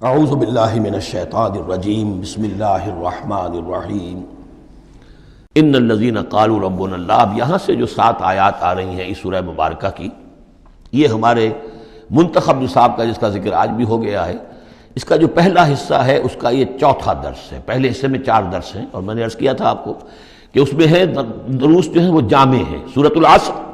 اعوذ باللہ من الشیطان الرجیم بسم اللہ الرحمن الرحیم ان الذین قالوا ربنا اللہ۔ اب یہاں سے جو 7 آیات آ رہی ہیں اس سورہ مبارکہ کی، یہ ہمارے منتخب نصاب کا جس کا ذکر آج بھی ہو گیا ہے، اس کا جو پہلا حصہ ہے اس کا یہ چوتھا درس ہے۔ پہلے حصے میں 4 درس ہیں، اور میں نے عرض کیا تھا آپ کو کہ اس میں ہے دروس جو ہیں وہ جامع ہیں۔ سورۃ العصر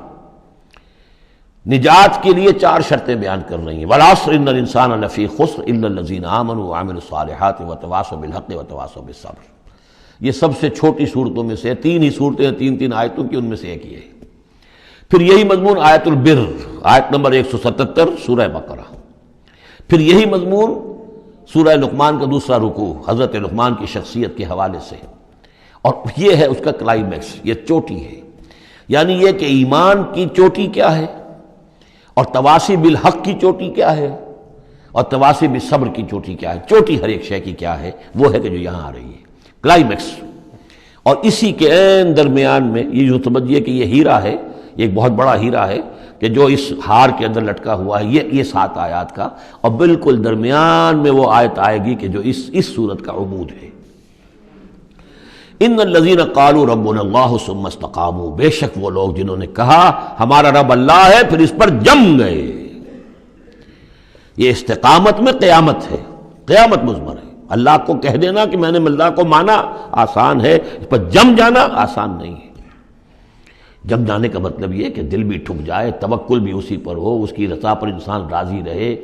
نجات کے لیے 4 شرطیں بیان کر رہی ہیں۔ والعصر ان الانسان لفی خسر الا الذین آمنوا وعملوا الصالحات وتواصوا بالحق وتواصوا بالصبر۔ یہ سب سے چھوٹی صورتوں میں سے 3 ہی صورتیں ہیں، 3 آیتوں کی، ان میں سے ایک یہ ہے۔ پھر یہی مضمون آیت البر، آیت نمبر 177 سورہ بقرہ۔ پھر یہی مضمون سورہ لقمان کا دوسرا رکوع، حضرت لقمان کی شخصیت کے حوالے سے، اور یہ ہے اس کا کلائمیکس، یہ چوٹی ہے۔ یعنی یہ کہ ایمان کی چوٹی کیا ہے، اور تواصی بالحق کی چوٹی کیا ہے، اور تواصی بالصبر کی چوٹی کیا ہے۔ چوٹی ہر ایک شے کی کیا ہے، وہ ہے کہ جو یہاں آ رہی ہے، کلائمیکس۔ اور اسی کے عین درمیان میں یہ جو سمجھیے کہ یہ ہیرا ہے، یہ ایک بہت بڑا ہیرا ہے کہ جو اس ہار کے اندر لٹکا ہوا ہے، یہ 7 آیات کا، اور بالکل درمیان میں وہ آیت آئے گی کہ جو اس صورت کا عمود ہے۔ ان الذین قالوا ربنا اللہ ثم استقاموا، بے شک وہ لوگ جنہوں نے کہا ہمارا رب اللہ ہے، پھر اس پر جم گئے۔ یہ استقامت میں قیامت ہے، قیامت مضمر ہے۔ اللہ کو کہہ دینا کہ میں نے اللہ کو مانا آسان ہے، اس پر جم جانا آسان نہیں ہے۔ جم جانے کا مطلب یہ کہ دل بھی ٹھک جائے، توکل بھی اسی پر ہو، اس کی رضا پر انسان راضی رہے،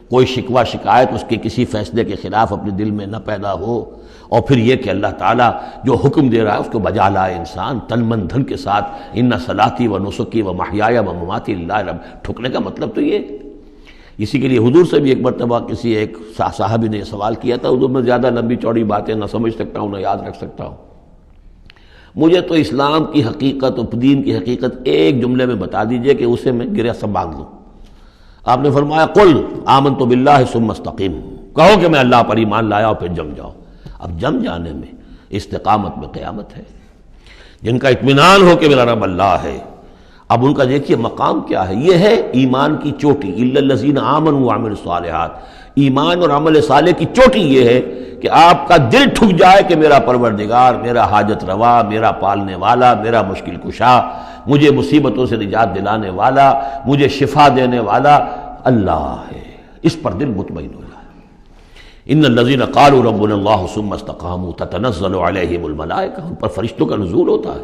کوئی شکوہ شکایت اس کے کسی فیصلے کے خلاف اپنے دل میں نہ پیدا ہو، اور پھر یہ کہ اللہ تعالیٰ جو حکم دے رہا ہے اس کو بجا لائے انسان تن من دھن کے ساتھ۔ ان صلاتی و نسکی و محیایا و مماتی للہ رب۔ ٹھکنے کا مطلب تو یہ، اسی کے لیے حضور سے بھی ایک مرتبہ کسی ایک صحابی نے یہ سوال کیا تھا، حضور میں زیادہ لمبی چوڑی باتیں نہ سمجھ سکتا ہوں، نہ یاد رکھ سکتا ہوں، مجھے تو اسلام کی حقیقت اور دین کی حقیقت ایک جملے میں بتا دیجئے کہ اسے میں گرہ سب باندھ لوں۔ آپ نے فرمایا قل آمنت باللہ ثم استقم، کہو کہ میں اللہ پر ایمان لایا اور پھر جم جاؤ۔ اب جم جانے میں استقامت میں قیامت ہے۔ جن کا اطمینان ہو کہ میرا رب اللہ ہے، اب ان کا دیکھیے مقام کیا ہے، یہ ہے ایمان کی چوٹی، الا الذین آمنوا وعملوا الصالحات۔ ایمان اور عمل صالح کی چوٹی یہ ہے کہ آپ کا دل ٹھک جائے کہ میرا پروردگار، میرا حاجت روا، میرا پالنے والا، میرا مشکل کشا، مجھے مصیبتوں سے نجات دلانے والا، مجھے شفا دینے والا اللہ ہے۔ اس پر دل مطمئن ہو جائے۔ ان الذین قالوا ربنا اللہ ثم استقاموا تتنزل علیہم الملائکہ، ان پر فرشتوں کا نزول ہوتا ہے۔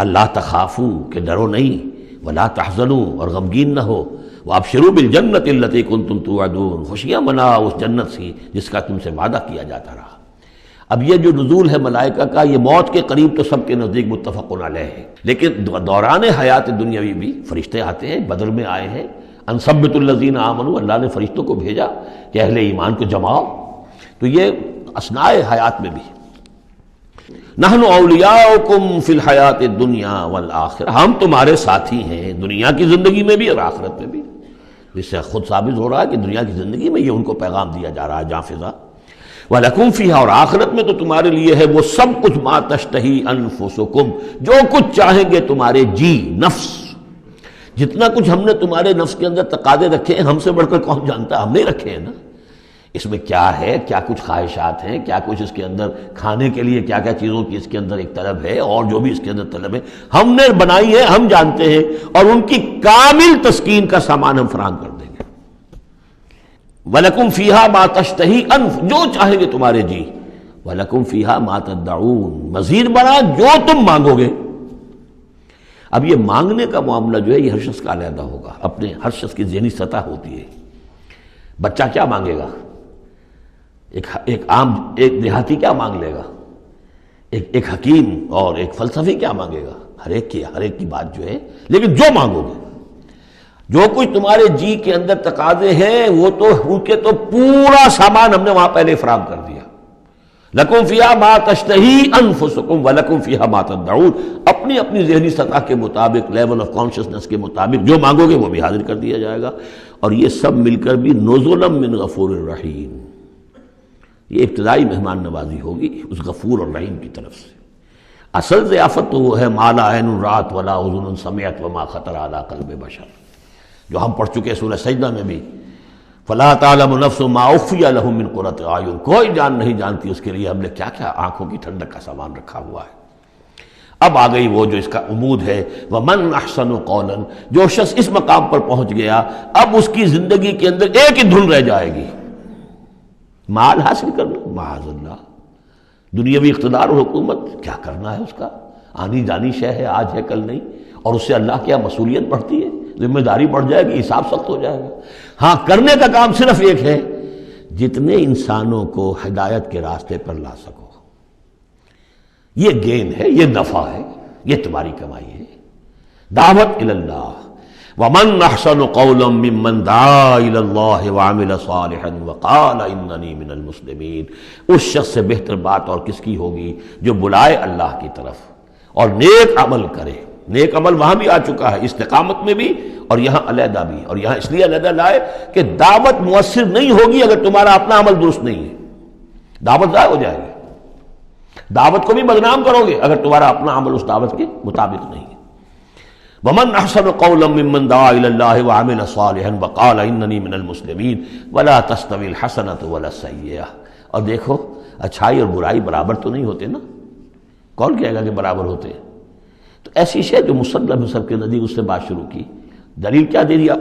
اللہ تخافوا، کہ ڈرو نہیں، ولا تحزنوا، اور غمگین نہ ہو، وابشروا بالجنۃ التی کنتم توعدون، خوشیاں مناؤ اس جنت سے جس کا تم سے وعدہ کیا جاتا رہا۔ اب یہ جو نزول ہے ملائکہ کا، یہ موت کے قریب تو سب کے نزدیک متفق علیہ ہے، لیکن دوران حیات دنیاوی بھی فرشتے آتے ہیں، بدر میں آئے ہیں۔ ان ثبت الذین آمنوا، اللہ نے فرشتوں کو بھیجا کہ اہل ایمان کو جماؤ، تو یہ اثناء حیات میں بھی۔ نحن اولیاؤکم فی الحیات الدنیا والآخرہ، ہم تمہارے ساتھی ہیں دنیا کی زندگی میں بھی اور آخرت میں بھی۔ اس سے خود ثابت ہو رہا ہے کہ دنیا کی زندگی میں یہ ان کو پیغام دیا جا رہا ہے جاں فضا۔ وَلَكُمْ فِيهَا، اور آخرت میں تو تمہارے لیے ہے وہ سب کچھ ما تشتہی انفسکم، جو کچھ چاہیں گے تمہارے جی نفس۔ جتنا کچھ ہم نے تمہارے نفس کے اندر تقاضے رکھے ہیں، ہم سے بڑھ کر کون جانتا ہے، ہم نہیں رکھے ہیں نا۔ اس میں کیا ہے، کیا کچھ خواہشات ہیں، کیا کچھ اس کے اندر کھانے کے لیے کیا کیا چیزوں کی اس کے اندر ایک طلب ہے، اور جو بھی اس کے اندر طلب ہے ہم نے بنائی ہے، ہم جانتے ہیں، اور ان کی کامل تسکین کا سامان ہم فراہم کر دیں گے۔ وَلَكُمْ فِيهَا مَا تَشْتَهِي أَنفُسُكُمْ، جو چاہیں گے تمہارے جی، وَلَكُمْ فِيهَا مَا تَدَّعُونَ، مزید بڑا جو تم مانگو گے۔ اب یہ مانگنے کا معاملہ جو ہے یہ ہر شخص کا علیحدہ ہوگا، اپنے ہر شخص کی ذہنی سطح ہوتی ہے۔ بچہ کیا مانگے گا، ایک دیہاتی کیا مانگ لے گا، ایک حکیم اور ایک فلسفی کیا مانگے گا، ہر ایک کی بات جو ہے، لیکن جو مانگو گے، جو کچھ تمہارے جی کے اندر تقاضے ہیں وہ تو ان کے تو پورا سامان ہم نے وہاں پہلے فراہم کر دیا۔ لَكُمْ فِيهَا مَا تَشْتَهِي أَنفُسُكُمْ وَلَكُمْ فِيهَا مَا تَدَّعُونَ، اپنی ذہنی سطح کے مطابق، لیول آف کانشسنس کے مطابق جو مانگو گے وہ بھی حاضر کر دیا جائے گا، اور یہ سب مل کر بھی نزلا من غفور الرحیم، یہ ابتدائی مہمان نوازی ہوگی اس غفور اور رحیم کی طرف سے۔ اصل ضیافت تو وہ ہے ما لا عین رأت ولا اذن سمعت وما خطر علی قلب بشر، جو ہم پڑھ چکے سورہ سجدہ میں بھی، فلا تعلم نفس ما اخفی لهم من قرۃ اعین، کوئی جان نہیں جانتی اس کے لیے ہم نے کیا کیا آنکھوں کی ٹھنڈک کا سامان رکھا ہوا ہے۔ اب آ گئی وہ جو اس کا عمود ہے، وَمَنْ أَحْسَنُ قَوْلًا، جو شخص اس مقام پر پہنچ گیا اب اس کی زندگی کے اندر ایک ہی دھن رہ جائے گی، مال حاصل کرنا، معاذ اللہ، دنیاوی اقتدار اور حکومت کیا کرنا ہے اس کا، آنی جانی شے ہے، آج ہے کل نہیں، اور اس سے اللہ کیا مسئولیت بڑھتی ہے، ذمہ داری بڑھ جائے گی، حساب سخت ہو جائے گا۔ ہاں کرنے کا کام صرف ایک ہے، جتنے انسانوں کو ہدایت کے راستے پر لا سکو، یہ گین ہے، یہ نفع ہے، یہ تمہاری کمائی ہے۔ دعوت اللہ، وَمَنْ أَحْسَنُ قَوْلًا مِّمَّنْ دَعَا إِلَى اللَّهِ وَعَمِلَ صَالِحًا وَقَالَ إِنَّنِي مِنَ الْمُسْلِمِينَ، اس شخص سے بہتر بات اور کس کی ہوگی جو بلائے اللہ کی طرف اور نیک عمل کرے۔ نیک عمل وہاں بھی آ چکا ہے، استقامت میں بھی اور یہاں علیحدہ بھی، اور یہاں اس لیے علیحدہ لائے کہ دعوت مؤثر نہیں ہوگی اگر تمہارا اپنا عمل درست نہیں ہے، دعوت ضائع ہو جائے گی۔ دعوت کو بھی بدنام کرو گے اگر تمہارا اپنا عمل اس دعوت کے مطابق نہیں ہے۔ وَمَنْ أَحْسَنُ قَوْلًا مِّمَّنْ دَعَا إِلَى اللَّهِ وَعَمِلَ صَالِحًا وَقَالَ إِنَّنِي مِنَ الْمُسْلِمِينَ وَلَا تَسْتَوِي الْحَسَنَةُ وَلَا السَّيِّئَةُ، اور دیکھو اچھائی اور برائی برابر تو نہیں ہوتے نا، کون کہے گا کہ برابر ہوتے ہیں؟ تو ایسی شے جو مسلم سب کے نزدیک، اس سے بات شروع کی، دلیل کیا دے دیا،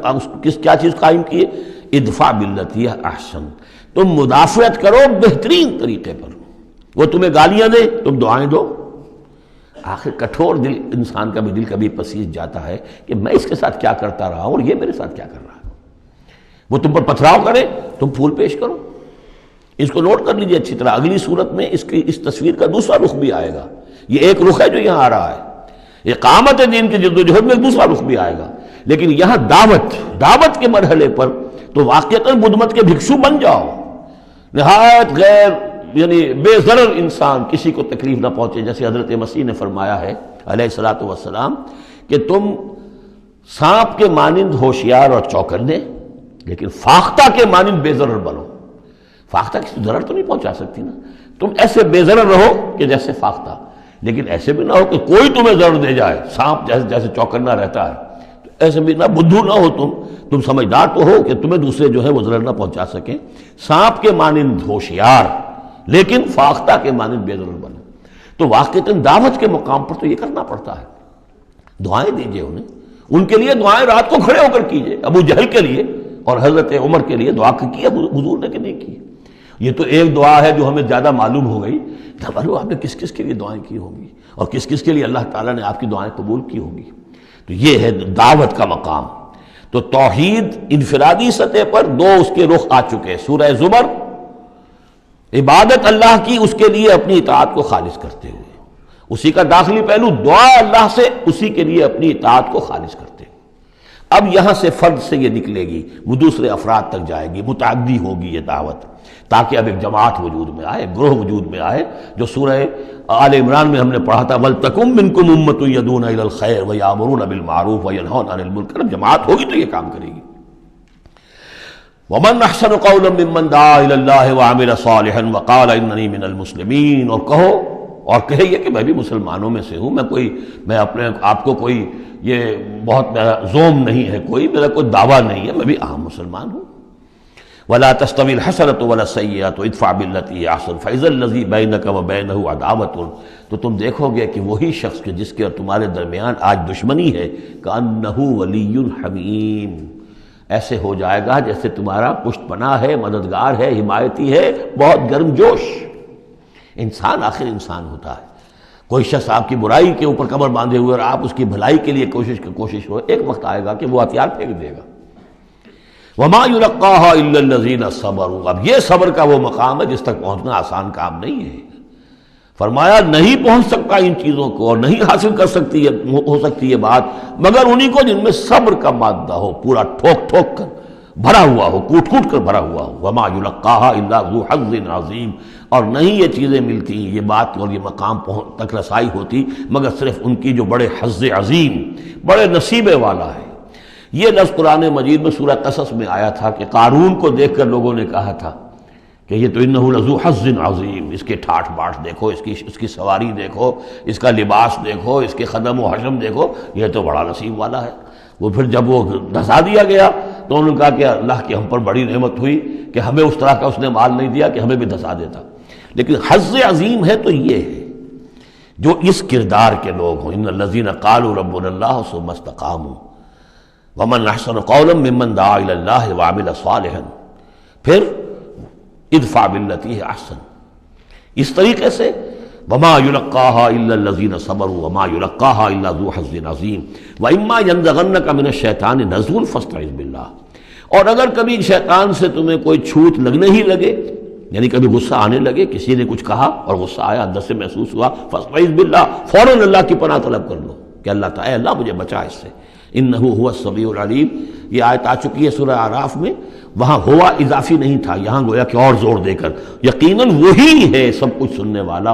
کیا چیز قائم کی ہے؟ ادفع باللتی ہی احسن، تم مدافعت کرو بہترین طریقے پر، وہ تمہیں گالیاں دے تم دعائیں دو۔ آخر کٹھور دل انسان کا بھی دل کبھی پسیج جاتا ہے کہ میں اس کے ساتھ کیا کرتا رہا ہوں اور یہ میرے ساتھ کیا کر رہا ہے۔ وہ تم پر پتھراؤ کرے تم پھول پیش کرو۔ اس کو نوٹ کر لیجئے اچھی طرح، اگلی صورت میں اس تصویر کا دوسرا رخ بھی آئے گا۔ یہ ایک رخ ہے جو یہاں آ رہا ہے، اقامت دین کی جدوجہد میں ایک دوسرا رخ بھی آئے گا، لیکن یہاں دعوت کے مرحلے پر تو واقعتاً بدھ مت کے بھکشو بن جاؤ، نہایت غیر یعنی بے ضرر انسان، کسی کو تکلیف نہ پہنچے، جیسے حضرت مسیح نے فرمایا ہے علیہ الصلوۃ والسلام کہ تم سانپ کے مانند ہوشیار اور چوکنے لیکن فاختہ کے مانند بے ضرر بنو۔ فاختہ کسی ضرر تو نہیں پہنچا سکتی نا، تم ایسے بے ضرر رہو کہ جیسے فاختہ، لیکن ایسے بھی نہ ہو کہ کوئی تمہیں ضرر دے جائے، سانپ جیسے چوکنا رہتا ہے، ایسے بھی نہ بدھو نہ ہو تم سمجھدار تو ہو کہ تمہیں دوسرے جو ہے وہ ضرر نہ پہنچا سکیں، سانپ کے مانند ہوشیار لیکن فاختہ کے مانند بے ضرر بنو۔ تو واقعتاً دعوت کے مقام پر تو یہ کرنا پڑتا ہے، دعائیں دیجئے انہیں، ان کے لیے دعائیں رات کو کھڑے ہو کر کیجئے، ابو جہل کے لیے اور حضرت عمر کے لیے دعا کی حضور نے کہ نہیں کی۔ یہ تو ایک دعا ہے جو ہمیں زیادہ معلوم ہو گئی، معلوم آپ نے کس کس کے لیے دعائیں کی ہوں گی اور کس کس کے لیے اللہ تعالیٰ نے آپ کی دعائیں قبول کی ہوں گی۔ تو یہ ہے دعوت کا مقام۔ تو توحید انفرادی سطح پر دو اس کے رخ آ چکے، سورہ زمر عبادت اللہ کی، اس کے لیے اپنی اطاعت کو خالص کرتے ہوئے، اسی کا داخلی پہلو دعا اللہ سے، اسی کے لیے اپنی اطاعت کو خالص کرتے ہوئے۔ اب یہاں سے فرد سے یہ نکلے گی، وہ دوسرے افراد تک جائے گی، متعدی ہوگی یہ دعوت، تاکہ اب ایک جماعت وجود میں آئے، گروہ وجود میں آئے، جو سورہ آل عمران میں ہم نے پڑھا تھا وَلْتَكُن مِّنكُمْ أُمَّةٌ يَدْعُونَ إِلَى الْخَيْرِ وَيَأْمُرُونَ بِالْمَعْرُوفِ وَيَنْهَوْنَ عَنِ الْمُنكَرِ۔ جماعت ہوگی تو یہ کام کرے گی۔ وَمَنْ أَحْسَنُ قَوْلًا مِّمَّنْ دَعَا إِلَى اللَّهِ وَعَمِلَ صَالِحًا وَقَالَ إِنَّنِي مِنَ الْمُسْلِمِينَ، اور کہو اور کہیے کہ میں بھی مسلمانوں میں سے ہوں، میں اپنے آپ کو کوئی یہ بہت میرا زوم نہیں ہے، میرا کوئی دعویٰ نہیں ہے، میں بھی عام مسلمان ہوں۔ وَلَا تَسْتَوِي الْحَسَنَةُ وَلَا السَّيِّئَةُ ادْفَعْ بِالَّتِي هِيَ أَحْسَنُ فَإِذَا الَّذِي بَيْنَكَ وَبَيْنَهُ عَدَاوَةٌ، تو تم دیکھو گے کہ وہی شخص کہ جس کے اور تمہارے درمیان آج دشمنی ہے، كَأَنَّهُ وَلِيٌّ حَمِيمٌ، ایسے ہو جائے گا جیسے تمہارا پشت پناہ ہے، مددگار ہے، حمایتی ہے، بہت گرم جوش۔ انسان آخر انسان ہوتا ہے، کوئی شخص آپ کی برائی کے اوپر کمر باندھے ہوئے اور آپ اس کی بھلائی کے لیے کوشش ہو، ایک وقت آئے گا کہ وہ ہتھیار پھینک دے گا۔ وَمَا يُلَقَّاهَا إِلَّا الَّذِينَ صَبَرُوا، اب یہ صبر کا وہ مقام ہے جس تک پہنچنا آسان کام نہیں ہے۔ فرمایا نہیں پہنچ سکتا ان چیزوں کو اور نہیں حاصل کر سکتی ہو سکتی یہ بات مگر انہی کو جن میں صبر کا مادہ ہو، پورا ٹھوک ٹھوک کر بھرا ہوا ہو، کوٹ کوٹ کر بھرا ہوا ہو۔ وَمَا يُلَقَّاهَا إِلَّا ذُو حَظٍّ عَظِيمٍ، اور نہیں یہ چیزیں ملتی، یہ بات اور یہ مقام تک رسائی ہوتی مگر صرف ان کی جو بڑے حظ عظیم، بڑے نصیبے والا ہے۔ یہ لفظ قرآن مجید میں سورہ قصص میں آیا تھا کہ قارون کو دیکھ کر لوگوں نے کہا تھا کہ یہ تو انہ لذو حظ عظیم، اس کے ٹھاٹھ باٹھ دیکھو، اس کی سواری دیکھو، اس کا لباس دیکھو، اس کے خدم و حشم دیکھو، یہ تو بڑا نصیب والا ہے۔ وہ پھر جب وہ دھسا دیا گیا تو انہوں نے کہا کہ اللہ کی ہم پر بڑی نعمت ہوئی کہ ہمیں اس طرح کا اس نے مال نہیں دیا کہ ہمیں بھی دھسا دیتا. لیکن حظ عظیم ہے تو یہ ہے جو اس کردار کے لوگ ہوں. ان الذین قالوا ربنا اللہ ثم استقاموا ومن احسن قولا ممن دعا الی اللہ وعمل صالحا. پھر ادفع باللتی ہی احسن. اس طریقے سے وما یلقاها الا الذین صبروا وما یلقاها الا ذو حظ عظیم واما ینزغنک من الشیطان نزغ فاستعذ باللہ. اور اگر کبھی شیطان سے تمہیں کوئی چھوت لگنے ہی لگے، یعنی کبھی غصہ آنے لگے، کسی نے کچھ کہا اور غصہ آیا، اندر سے محسوس ہوا، فاستعذ باللہ، فوراً اللہ کی پناہ طلب کر لو کہ اللہ تعالی اللہ مجھے بچا اس سے. انہ هو السمیع العلیم. یہ آیت آ چکی ہے سورہ اعراف میں. وہاں ہوا اضافی نہیں تھا، یہاں گویا کہ اور زور دے کر یقیناً وہی ہے سب کچھ سننے والا.